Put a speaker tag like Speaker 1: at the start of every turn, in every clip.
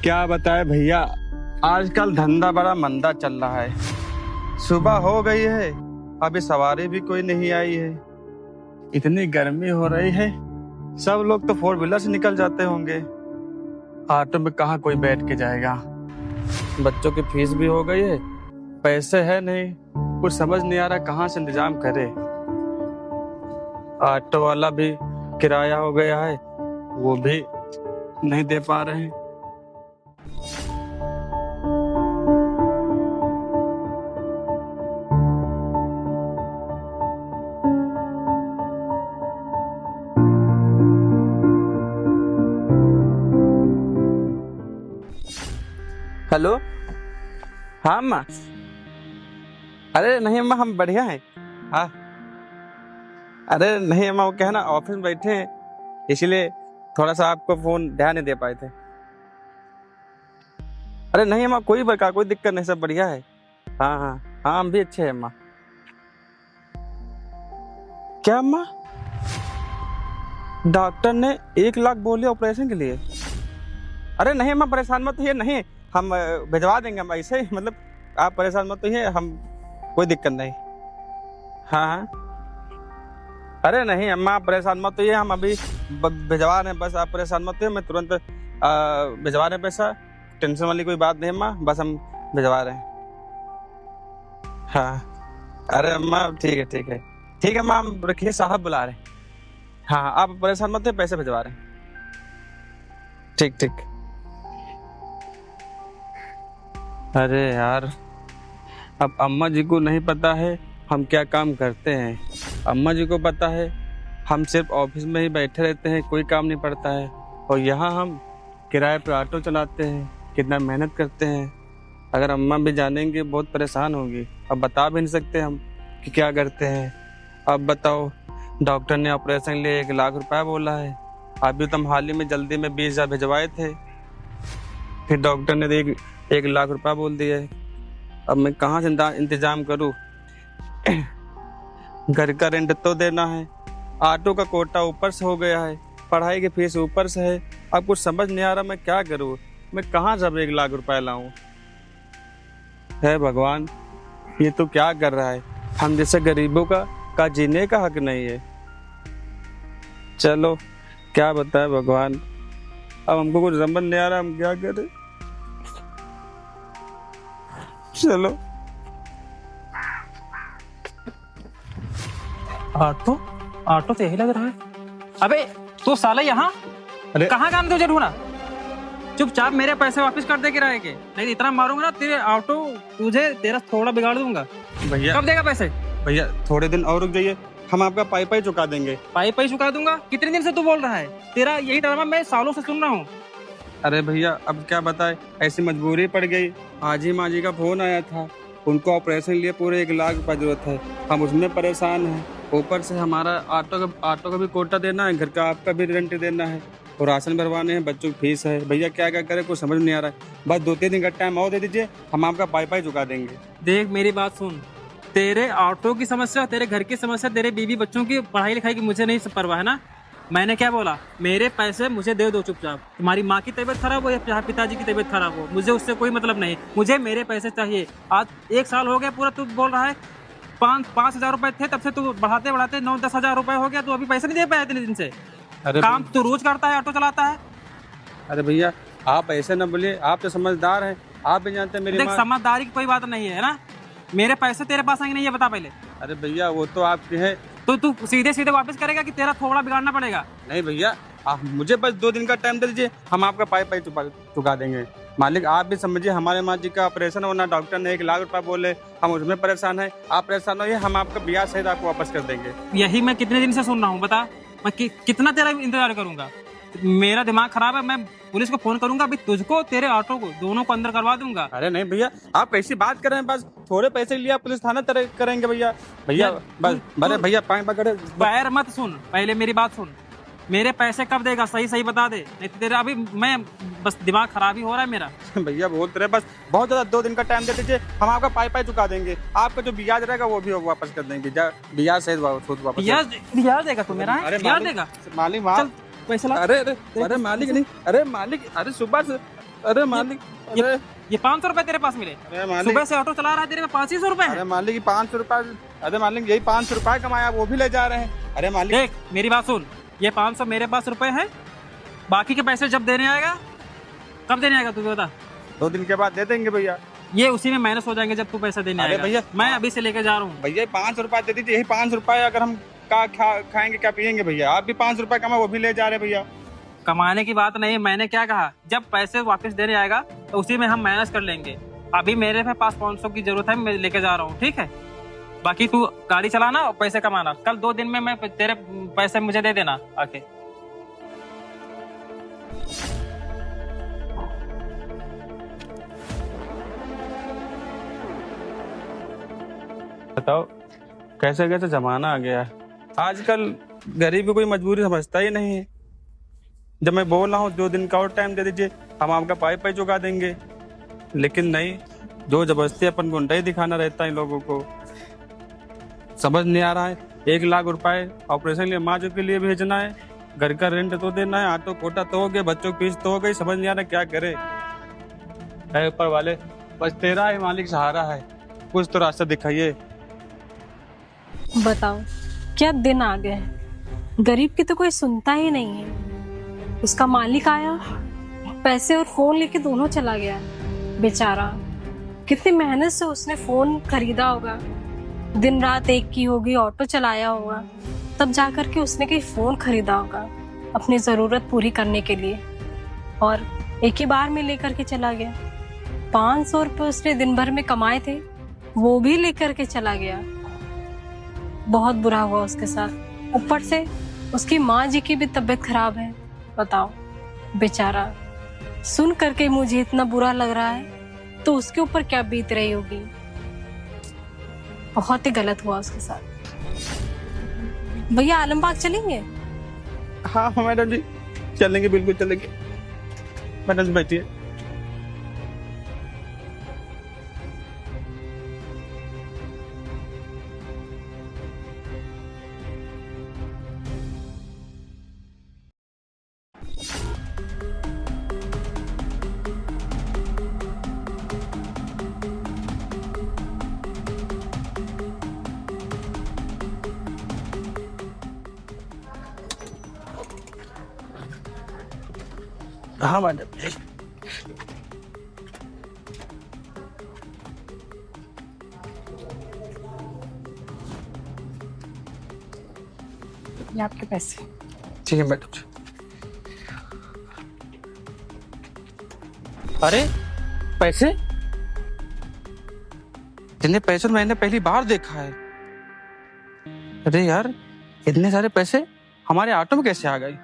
Speaker 1: क्या बताए भैया, आजकल धंधा बड़ा मंदा चल रहा है। सुबह हो गई है, अभी सवारी भी कोई नहीं आई है। इतनी गर्मी हो रही है, सब लोग तो फोर व्हीलर से निकल जाते होंगे। ऑटो में कहाँ कोई बैठ के जाएगा। बच्चों की फीस भी हो गई है, पैसे है नहीं, कुछ समझ नहीं आ रहा कहाँ से इंतजाम करे। ऑटो वाला भी किराया हो गया है, वो भी नहीं दे पा रहे हैं। हेलो, हाँ अम्मा। अरे नहीं अम्मा, हम बढ़िया हैं। हाँ, अरे नहीं अम्मा, वो क्या है ना, ऑफिस में बैठे हैं, इसलिए थोड़ा सा आपको फोन ध्यान नहीं दे पाए थे। अरे नहीं अम्मा, कोई दिक्कत नहीं, सब बढ़िया है। हाँ हाँ हाँ, हम भी अच्छे हैं अम्मा। क्या अम्मा, डॉक्टर ने 1 लाख बोले ऑपरेशन के लिए? अरे नहीं अम्मा, परेशान मत होइए, नहीं हम भिजवा देंगे अम्मा, ऐसे ही मतलब आप परेशान मत होइए, हम कोई दिक्कत नहीं। हाँ हाँ, अरे नहीं अम्मा, आप परेशान मत होइए, हम अभी भिजवा रहे हैं, बस आप परेशान मत होइए, मैं तुरंत भिजवा रहे हैं पैसा। टेंशन वाली कोई बात नहीं अम्मा, बस हम भिजवा रहे हैं। हाँ, अरे अम्मा ठीक है ठीक है ठीक है अम्मा, हम रखिए, साहब बुला रहे हैं। हाँ, आप परेशान मत होइए, पैसे भिजवा रहे हैं। ठीक ठीक। अरे यार, अब अम्मा जी को नहीं पता है हम क्या काम करते हैं। अम्मा जी को पता है हम सिर्फ ऑफिस में ही बैठे रहते हैं, कोई काम नहीं पड़ता है, और यहाँ हम किराए पर ऑटो चलाते हैं, कितना मेहनत करते हैं। अगर अम्मा भी जानेंगे बहुत परेशान होंगी। अब बता भी नहीं सकते हम कि क्या करते हैं। अब बताओ, डॉक्टर ने ऑपरेशन के लिए 1 लाख रुपया बोला है। अभी तो हम हाल ही में जल्दी में 20,000 भिजवाए थे, फिर डॉक्टर ने 1 लाख रुपया बोल दिया है। अब मैं कहाँ से इंतजाम करूँ? घर का रेंट तो देना है, ऑटो का कोटा ऊपर से हो गया है, पढ़ाई की फीस ऊपर से है। अब कुछ समझ नहीं आ रहा मैं क्या करूँ, मैं कहाँ से अब 1 लाख रुपया लाऊं? है भगवान, ये तो क्या कर रहा है। हम जैसे गरीबों का जीने का हक नहीं है। चलो क्या बताए भगवान, अब हमको कुछ समझ नहीं आ रहा, हम क्या करें। चलो।
Speaker 2: ऑटो ऑटो तो यही लग रहा है। अबे तू साला यहाँ
Speaker 1: अरे
Speaker 2: कहाँ काम तुझे ढूंढा? चुपचाप मेरे पैसे वापस कर दे किराए के, नहीं तो इतना मारूंगा ना तेरे ऑटो, तुझे तेरा थोड़ा बिगाड़ दूंगा।
Speaker 1: भैया,
Speaker 2: कब देगा पैसे?
Speaker 1: भैया थोड़े दिन और रुक जाइए, हम आपका पाई चुका देंगे।
Speaker 2: पाई चुका दूंगा? कितने दिन से तू बोल रहा है? तेरा यही ड्रामा मैं सालों से सुन रहा हूँ।
Speaker 1: अरे भैया, अब क्या बताए, ऐसी मजबूरी पड़ गई। आज ही माँ जी का फोन आया था, उनको ऑपरेशन के लिए पूरे 1 लाख रुपया जरूरत है, हम उसमें परेशान हैं। ऊपर से हमारा ऑटो का भी कोटा देना है, घर का आपका भी रेंट देना है, और राशन भरवाने हैं, बच्चों की फीस है। भैया क्या क्या करे, कुछ समझ नहीं आ रहा है। बस 2-3 दिन का टाइम और दे दीजिए, हम आपका पाई चुका देंगे।
Speaker 2: देख मेरी बात सुन, तेरे ऑटो की समस्या, तेरे घर की समस्या, तेरे बीवी बच्चों की पढ़ाई लिखाई की मुझे नहीं परवाह है ना। मैंने क्या बोला, मेरे पैसे मुझे दे दो चुपचाप। तुम्हारी माँ की तबीयत खराब हो या पिताजी की तबीयत खराब हो, मुझे उससे कोई मतलब नहीं, मुझे मेरे पैसे चाहिए। आज 1 साल हो गया पूरा, तू बोल रहा है 5,000 रुपए थे, तब से तू बढ़ाते बढ़ाते 9-10 हजार रुपए हो गया, तू अभी पैसे नहीं दे पाया इतने दिन से।
Speaker 1: अरे
Speaker 2: काम तू रोज करता है, ऑटो चलाता है।
Speaker 1: अरे भैया, आप ऐसे न बोलिए, आप तो समझदार हैं, आप भी जानते हैं मेरी
Speaker 2: देख
Speaker 1: माँ।
Speaker 2: समझदारी की कोई बात नहीं है ना, मेरे पैसे तेरे पास आएंगे नहीं, ये बता पहले।
Speaker 1: अरे भैया, वो तो आपके हैं।
Speaker 2: तो तू सीधे सीधे वापस करेगा कि तेरा थोड़ा बिगाड़ना पड़ेगा?
Speaker 1: नहीं भैया, आप मुझे बस 2 दिन का टाइम दे दीजिए, हम आपका पाई चुका देंगे। मालिक आप भी समझिए, हमारे माँ जी का ऑपरेशन होना, डॉक्टर ने 1 लाख रुपया बोले, हम उसमें परेशान हैं। आप परेशान होइए, हम आपका ब्याज सहित आपको वापस कर देंगे।
Speaker 2: यही मैं कितने दिन से सुन रहा हूँ, बता मैं कितना तेरा इंतजार करूंगा? मेरा दिमाग खराब है, मैं पुलिस को फोन करूंगा, अभी तुझको तेरे ऑटो को दोनों को अंदर करवा दूंगा।
Speaker 1: अरे नहीं भैया, आप कैसी बात कर रहे हैं, बस थोड़े पैसे लिए पुलिस थाना करेंगे भैया। भैया बस, अरे भैया पाए पकड़े।
Speaker 2: पैर मत सुन, पहले मेरी बात सुन, मेरे पैसे कब देगा सही सही बता दे, नहीं तो तेरा अभी मैं बस दिमाग खराब ही हो रहा है मेरा।
Speaker 1: भैया बोलते रहे, बस बहुत ज्यादा 2 दिन का टाइम दे दीजिए, हम आपका पाई चुका देंगे। आपका जो ब्याज रहेगा वो भी वापस कर देंगे, ब्याज सहित वापस।
Speaker 2: ब्याज देगा तू मेरा? ब्याज देगा?
Speaker 1: मालिक
Speaker 2: चल पैसे ला।
Speaker 1: अरे मालिक नहीं, अरे मालिक, अरे सुबह से अरे मालिक, अरे
Speaker 2: ये 500 रुपए तेरे पास मिले?
Speaker 1: अरे मालिक,
Speaker 2: सुबह से ऑटो चला रहा है, तेरे में 500 रुपए
Speaker 1: अरे
Speaker 2: है?
Speaker 1: मालिक 500 रुपए, अरे मालिक यही 500 रुपए कमाया वो भी ले जा रहे हैं। अरे मालिक
Speaker 2: देख मेरी बात सुन, ये 500 मेरे पास रुपए हैं, बाकी के पैसे जब देने आएगा, कब देने आएगा तू बता?
Speaker 1: 2 दिन के बाद दे देंगे भैया।
Speaker 2: ये उसी में माइनस हो जाएंगे जब तू पैसा देने
Speaker 1: अरे
Speaker 2: आएगा।
Speaker 1: भैया,
Speaker 2: मैं अभी से लेके जा रहा हूँ।
Speaker 1: भैया 500 रुपए दे दीजिए, यही 500 रुपए अगर हम खाएंगे क्या पियेंगे भैया? आप भी 500 रुपए कमा वो भी ले जा रहे भैया।
Speaker 2: कमाने की बात नहीं, मैंने क्या कहा, जब पैसे वापस देने आएगा तो उसी में हम माइनस कर लेंगे। अभी मेरे पास 500 की जरूरत है, मैं लेके जा रहा हूँ, ठीक है? बाकी तू गाड़ी चलाना और पैसे कमाना, कल 2 दिन में मैं तेरे पैसे मुझे दे देना आके।
Speaker 1: बताओ कैसे कैसे जमाना आ गया है। आजकल गरीब को कोई मजबूरी समझता ही नहीं है। जब मैं बोल रहा हूँ 2 दिन का और टाइम दे दीजिए, हम आपका पाई चुका देंगे, लेकिन नहीं, जो जबरदस्ती अपन गुंडा ही दिखाना रहता है इन लोगों को। समझ नहीं आ रहा है, 1 लाख रुपए ऑपरेशन के लिए माँ जो के लिए भेजना है, घर का रेंट तो देना है, ऑटो कोटा तो हो गया, बच्चों की फीस तो हो गई, समझ नहीं आ रहा क्या करे। है ऊपर वाले, बस तेरा ही मालिक सहारा है, कुछ तो रास्ता दिखाइए।
Speaker 3: बताओ क्या दिन आ गए हैं। गरीब की तो कोई सुनता ही नहीं है। उसका मालिक आया, पैसे और फोन लेके दोनों चला गया। बेचारा कितनी मेहनत से उसने फोन खरीदा होगा, दिन रात एक की होगी, ऑटो चलाया होगा, तब जाकर के उसने कहीं फोन खरीदा होगा अपनी जरूरत पूरी करने के लिए, और एक ही बार में लेकर के चला गया। 500 रुपये उसने दिन भर में कमाए थे, वो भी लेकर के चला गया। बहुत बुरा हुआ उसके साथ। ऊपर से उसकी माँ जी की भी तबीयत खराब है। बताओ बेचारा, सुन करके मुझे इतना बुरा लग रहा है, तो उसके ऊपर क्या बीत रही होगी। बहुत ही गलत हुआ उसके साथ। भैया आलमबाग चलेंगे?
Speaker 1: हाँ मैडम जी चलेंगे, बिल्कुल चलेंगे। मैडम जी बैठिए। हाँ मैडम जी।
Speaker 3: ये आपके पैसे।
Speaker 1: ठीक है मैडम जी। अरे पैसे, इतने पैसे मैंने पहली बार देखा है। अरे यार, इतने सारे पैसे हमारे ऑटो में कैसे आ गए?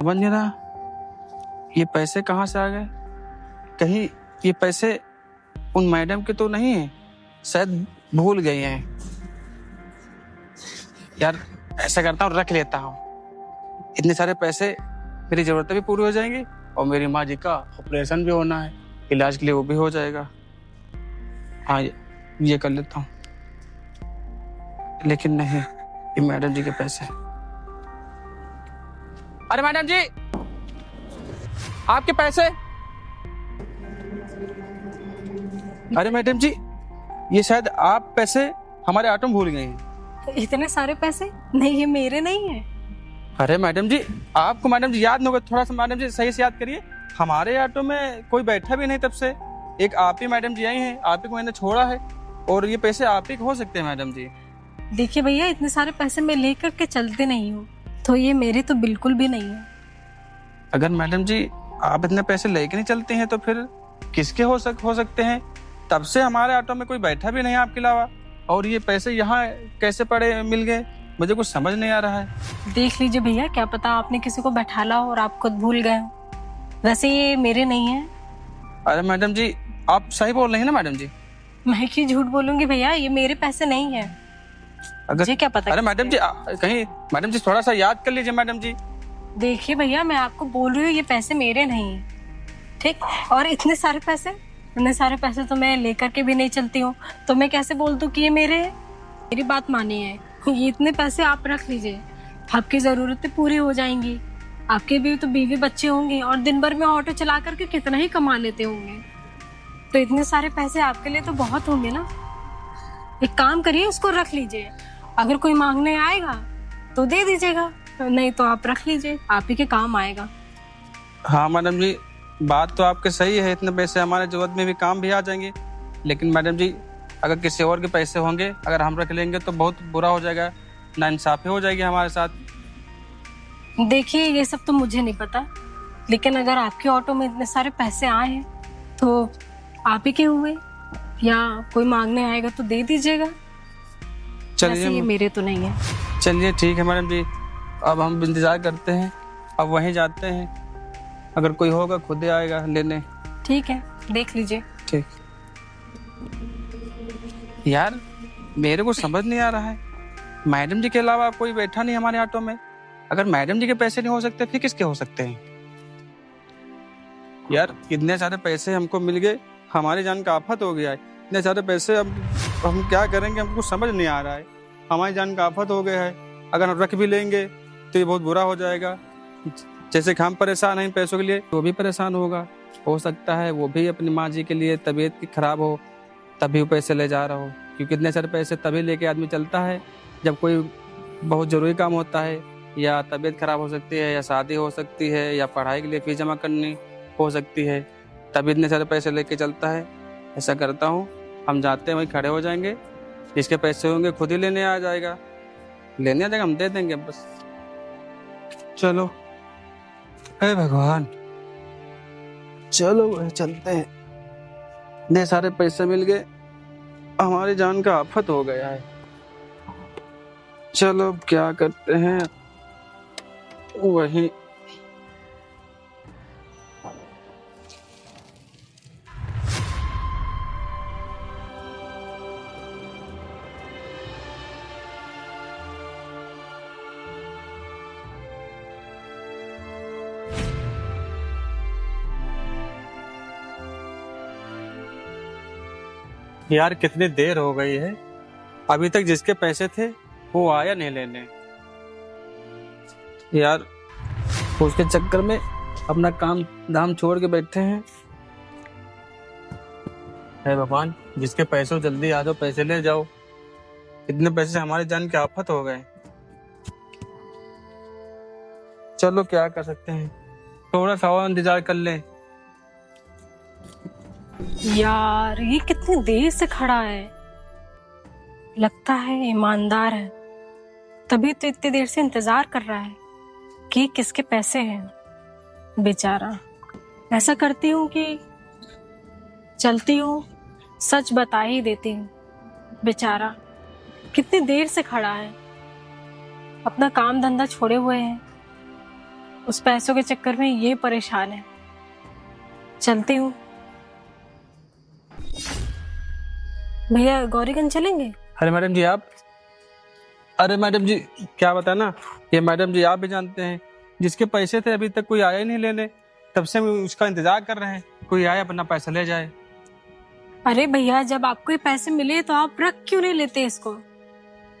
Speaker 1: समझ नहीं रहा, ये पैसे कहाँ से आ गए? कहीं ये पैसे उन मैडम के तो नहीं है, शायद भूल गए हैं। यार ऐसा करता हूँ, रख लेता हूँ। इतने सारे पैसे, मेरी जरूरतें भी पूरी हो जाएंगी और मेरी माँ जी का ऑपरेशन भी होना है, इलाज के लिए वो भी हो जाएगा। हाँ ये कर लेता हूँ। लेकिन नहीं, ये मैडम जी के पैसे। अरे मैडम जी, आपके पैसे। अरे मैडम जी, ये शायद आप पैसे हमारे ऑटो में भूल गए हैं।
Speaker 3: इतने सारे पैसे? नहीं, ये मेरे नहीं है।
Speaker 1: अरे मैडम जी, आपको मैडम जी याद नहीं होगा, थोड़ा सा मैडम जी सही से याद करिए। हमारे ऑटो में कोई बैठा भी नहीं तब से, एक आप ही मैडम जी आई हैं, आप ही को मैंने छोड़ा है, और ये पैसे आप ही के हो सकते हैं मैडम जी।
Speaker 3: देखिए भैया, इतने सारे पैसे मैं लेकर के चलते नहीं हूँ, तो ये मेरे तो बिल्कुल भी नहीं है।
Speaker 1: अगर मैडम जी आप इतने पैसे लेके नहीं चलते हैं तो फिर किसके हो सकते हैं? तब से हमारे ऑटो में कोई बैठा भी नहीं आपके अलावा, और ये पैसे यहाँ कैसे पड़े मिल गए, मुझे कुछ समझ नहीं आ रहा है।
Speaker 3: देख लीजिए भैया, क्या पता आपने किसी को बैठाला और आप खुद भूल गए हो। वैसे ये मेरे नहीं है।
Speaker 1: अरे मैडम जी, आप सही बोल रही हैं ना मैडम जी?
Speaker 3: मैं क्यों झूठ बोलूंगी भैया, ये मेरे पैसे नहीं है।
Speaker 1: अगर
Speaker 3: मुझे क्या पता।
Speaker 1: अरे मैडम जी, कहीं मैडम जी थोड़ा सा याद कर लीजिए मैडम जी।
Speaker 3: देखिए भैया, मैं आपको बोल रही हूँ ये पैसे मेरे नहीं है, ठीक? और इतने सारे पैसे तो मैं लेकर के भी नहीं चलती हूँ, तो मैं कैसे बोल दूँ कि ये मेरे हैं? मेरी बात मानिए, ये इतने पैसे आप रख लीजिए, आपकी ज़रूरतें पूरी हो जाएंगी। आपके भी तो बीवी बच्चे होंगे और दिन भर में ऑटो चला करके कितना ही कमा लेते होंगे, तो इतने सारे पैसे आपके लिए तो बहुत होंगे ना। एक काम करिए, उसको रख लीजिए, अगर कोई मांगने आएगा तो दे दीजिएगा, नहीं तो आप रख लीजिए, आप ही के काम आएगा।
Speaker 1: हाँ मैडम जी, बात तो आपके सही है, इतने पैसे हमारे जरूरत में भी काम भी आ जाएंगे, लेकिन मैडम जी अगर किसी और के पैसे होंगे, अगर हम रख लेंगे तो बहुत बुरा हो जाएगा, नाइंसाफी हो जाएगी हमारे साथ।
Speaker 3: देखिए ये सब तो मुझे नहीं पता, लेकिन अगर आपके ऑटो में इतने सारे पैसे आए हैं तो आप ही के हुए, या कोई मांगने आएगा तो दे दीजिएगा। वैसे ये
Speaker 1: चलिए
Speaker 3: मेरे तो नहीं है।
Speaker 1: चलिए ठीक है मैडम जी, अब हम इंतजार करते हैं, अब वहीं जाते हैं, अगर कोई होगा खुद ही आएगा लेने।
Speaker 3: ठीक है, देख लीजिए।
Speaker 1: ठीक। यार मेरे को समझ नहीं आ रहा है, मैडम जी के अलावा कोई बैठा नहीं हमारे ऑटो में। अगर मैडम जी के पैसे नहीं हो सकते फिर किसके हो सकते हैं? यार इतने सारे पैसे हमको मिल गए, हमारी जान का आफत हो गया है। इतने सारे पैसे अब हम क्या करेंगे, हमको समझ नहीं आ रहा है। हमारी जान का आफत हो गया है, अगर हम रख भी लेंगे तो ये बहुत बुरा हो जाएगा। जैसे कि हम परेशान हैं पैसों के लिए, वो भी परेशान होगा। हो सकता है वो भी अपनी माँ जी के लिए तबीयत की खराब हो तभी वो पैसे ले जा रहा हो, क्योंकि इतने सारे पैसे तभी लेके आदमी चलता है जब कोई बहुत ज़रूरी काम होता है, या तबीयत खराब हो सकती है, या शादी हो सकती है, या पढ़ाई के लिए फीस जमा करनी हो सकती है, तभी इतने सारे पैसे लेके चलता है। ऐसा करता हूँ, हम जाते हैं वहीं खड़े हो जाएंगे, जिसके पैसे होंगे खुद ही लेने आ जाएगा, हम दे देंगे बस। चलो हे भगवान, चलो चलते हैं। इतने सारे पैसे मिल गए, हमारी जान का आफत हो गया है। चलो अब क्या करते हैं, वही यार कितनी देर हो गई है, अभी तक जिसके पैसे थे वो आया नहीं लेने। यार उसके चक्कर में अपना काम धाम छोड़ के बैठे हैं। हे भगवान, जिसके पैसे जल्दी आ जाओ, पैसे ले जाओ। इतने पैसे हमारी जान की आफत हो गए। चलो क्या कर सकते हैं, थोड़ा सा और इंतजार कर लें।
Speaker 3: यार ये कितनी देर से खड़ा है, लगता है ईमानदार है, तभी तो इतनी देर से इंतजार कर रहा है कि किसके पैसे हैं बेचारा। ऐसा करती हूँ कि चलती हूँ, सच बता ही देती हूँ। बेचारा कितनी देर से खड़ा है, अपना काम धंधा छोड़े हुए हैं, उस पैसों के चक्कर में ये परेशान है। चलती हूँ। भैया गौरीगंज चलेंगे?
Speaker 1: अरे मैडम जी आप, अरे मैडम जी क्या बता ना, ये मैडम जी आप भी जानते हैं, जिसके पैसे थे अभी तक कोई आया ही नहीं लेने, तब से हम उसका इंतजार कर रहे हैं, कोई आए अपना पैसा ले जाए।
Speaker 3: अरे भैया जब आपको ये पैसे मिले तो आप रख क्यों नहीं लेते इसको?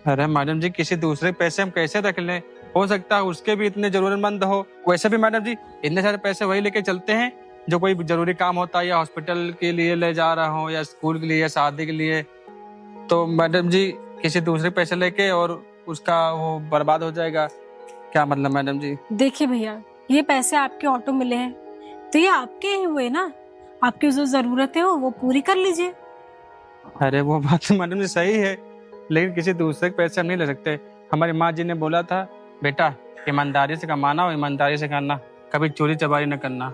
Speaker 1: अरे मैडम जी किसी दूसरे पैसे हम कैसे रख लें, हो सकता है उसके भी इतने जरूरतमंद हो। वैसे भी मैडम जी इतने सारे पैसे वही लेके चलते हैं जो कोई जरूरी काम होता है, या हॉस्पिटल के लिए ले जा रहा हूँ, या स्कूल के लिए, या शादी के लिए। तो मैडम जी किसी दूसरे पैसे लेके और उसका वो बर्बाद हो जाएगा, क्या मतलब मैडम जी?
Speaker 3: देखिए भैया, ये पैसे आपके ऑटो मिले हैं तो ये आपके ही हुए ना, आपकी जो जरूरत है वो पूरी कर लीजिए।
Speaker 1: अरे वो बात तो मैडम जी सही है, लेकिन किसी दूसरे के पैसे हम नहीं ले सकते। हमारी माँ जी ने बोला था, बेटा ईमानदारी से कमाना और ईमानदारी से करना, कभी चोरी चबारी न करना।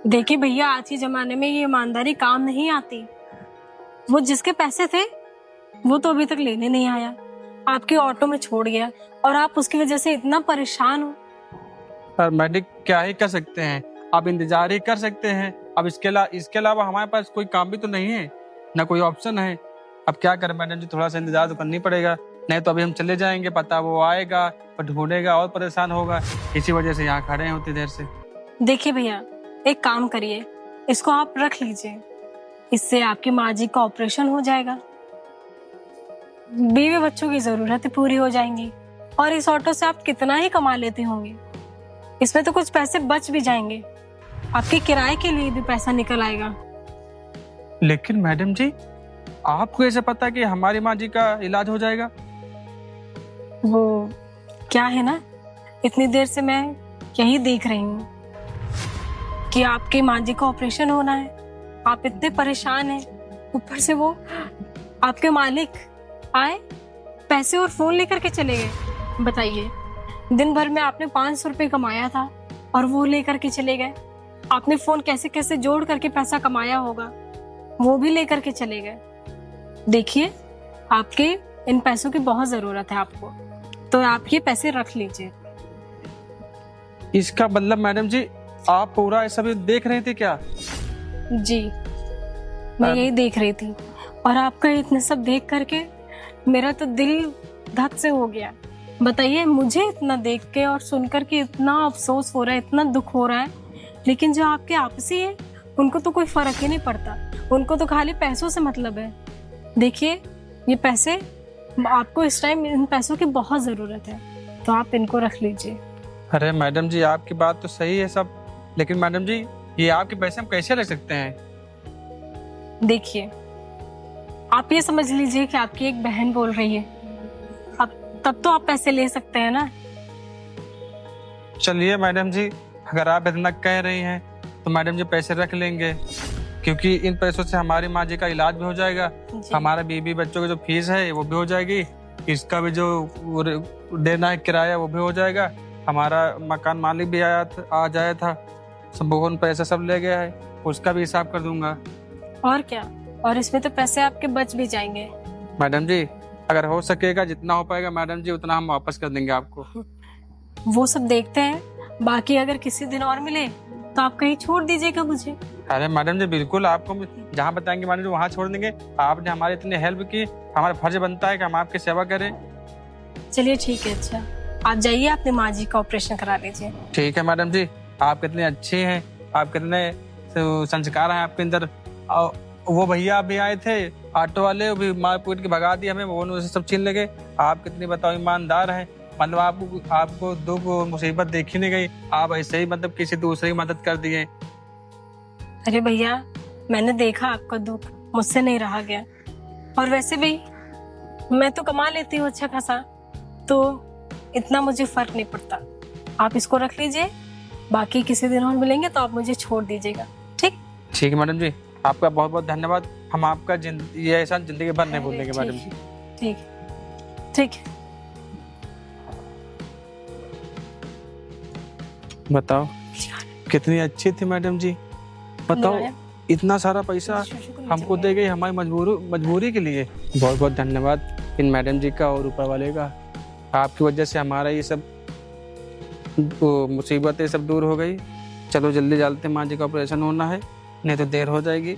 Speaker 3: देखिए भैया, आज के जमाने में ये ईमानदारी काम नहीं आती। वो जिसके पैसे थे वो तो अभी तक लेने नहीं आया, आपके ऑटो में छोड़ गया, और आप उसकी वजह से इतना परेशान हो।
Speaker 1: पर मैडम क्या ही कर सकते हैं, आप इंतजार ही कर सकते हैं। अब इसके अलावा हमारे पास कोई काम भी तो नहीं है, ना कोई ऑप्शन है। अब क्या करें मैडम जी, थोड़ा सा इंतजार तो करनी पड़ेगा, नहीं तो अभी हम चले जाएंगे, पता वो आएगा और ढूंढेगा और परेशान होगा। इसी वजह से यहाँ खड़े हैं उतनी देर से।
Speaker 3: देखिए भैया, एक काम करिए, इसको आप रख लीजिए, इससे आपकी माँ जी का ऑपरेशन हो जाएगा, बीवी बच्चों की जरूरतें पूरी हो जाएंगी, और इस ऑटो से आप कितना ही कमा लेते होंगे, इसमें तो कुछ पैसे बच भी जाएंगे, आपके किराए के लिए भी पैसा निकल आएगा।
Speaker 1: लेकिन मैडम जी, आपको कैसे पता कि हमारी माँ जी का इलाज हो जाएगा?
Speaker 3: वो क्या है ना, इतनी देर से मैं यही देख रही हूँ कि आपके माँ जी का ऑपरेशन होना है, आप इतने परेशान हैं, ऊपर से वो आपके मालिक आए, पैसे और फोन लेकर के चले गए। बताइए, दिन भर में आपने 500 रुपये कमाया था और वो लेकर के चले गए। आपने फोन कैसे कैसे जोड़ करके पैसा कमाया होगा, वो भी लेकर के चले गए। देखिए, आपके इन पैसों की बहुत जरूरत है आपको, तो आप ये पैसे रख लीजिए।
Speaker 1: इसका मतलब मैडम जी, आप पूरा ये सब देख रहे थे क्या?
Speaker 3: जी, मैं यही देख रही थी, और आपका इतना सब देख करके मेरा तो दिल धक से हो गया। बताइए, मुझे इतना देख के और सुनकर के इतना अफसोस हो रहा है, इतना दुख हो रहा है, लेकिन जो आपके आपसी है उनको तो कोई फर्क ही नहीं पड़ता, उनको तो खाली पैसों से मतलब है। देखिए, ये पैसे आपको इस टाइम इन पैसों की बहुत जरूरत है, तो आप इनको रख लीजिए।
Speaker 1: अरे मैडम जी, आपकी बात तो सही है सब, लेकिन मैडम जी, ये आपके पैसे हम कैसे रख सकते हैं?
Speaker 3: देखिए, आप ये समझ लीजिए कि आपकी एक बहन बोल रही है, अब तब तो आप पैसे ले सकते हैं ना।
Speaker 1: चलिए मैडम जी, अगर आप इतना कह रही हैं तो मैडम जी पैसे रख लेंगे, क्योंकि इन पैसों से हमारी माँ जी का इलाज भी हो जाएगा,
Speaker 3: जी।
Speaker 1: हमारा बीबी बच्चों की जो फीस है वो भी हो जाएगी, इसका भी जो देना है किराया वो भी हो जाएगा, हमारा मकान मालिक भी आ जाया था, सब बहुत पैसा सब ले गया है, उसका भी हिसाब कर दूंगा।
Speaker 3: और क्या, और इसमें तो पैसे आपके बच भी जाएंगे।
Speaker 1: मैडम जी, अगर हो सकेगा, जितना हो पाएगा मैडम जी, उतना हम वापस कर देंगे आपको।
Speaker 3: वो सब देखते हैं, बाकी अगर किसी दिन और मिले तो आप कहीं छोड़ दीजिएगा मुझे।
Speaker 1: अरे मैडम जी, बिल्कुल, आपको जहाँ बताएंगे मैडम जी वहाँ छोड़ देंगे। आपने हमारी इतनी हेल्प की, हमारा फर्ज बनता है कि हम आपकी सेवा करें।
Speaker 3: चलिए ठीक है, अच्छा आप जाइए, अपनी माँ जी का ऑपरेशन करा लीजिए।
Speaker 1: ठीक है मैडम जी, आप कितने अच्छे हैं, आप कितने संस्कार हैं आपके अंदर। वो भैया भी आए थे ऑटो वाले, वो भी मार पीट के भगा दिया हमें, वो सब छीन ले गए। आप कितनी बताओ ईमानदार हैं, मतलब आपको दुख मुसीबत देखी नहीं गई, आप ऐसे ही मतलब किसी दूसरे की मदद कर दिए।
Speaker 3: अरे भैया, मैंने देखा आपका दुख, मुझसे नहीं रहा गया, और वैसे भी मैं तो कमा लेती हूँ अच्छा खासा, तो इतना मुझे फर्क नहीं पड़ता। आप इसको रख लीजिए, बाकी किसी दिन और मिलेंगे तो आप मुझे छोड़ दीजिएगा। ठीक
Speaker 1: ठीक है मैडम जी, आपका बहुत बहुत धन्यवाद, हम आपका ये एहसान जिंदगी भर नहीं भूलेंगे मैडम जी।
Speaker 3: ठीक ठीक है।
Speaker 1: बताओ, कितनी अच्छी थी मैडम जी, बताओ इतना सारा पैसा हमको दे गई हमारी मजबूरी के लिए। बहुत बहुत धन्यवाद इन मैडम जी का और ऊपर वाले का, आपकी वजह से हमारा ये सब मुसीबतें सब दूर हो गई। चलो जल्दी चलते, माँ जी का ऑपरेशन होना है, नहीं तो देर हो जाएगी।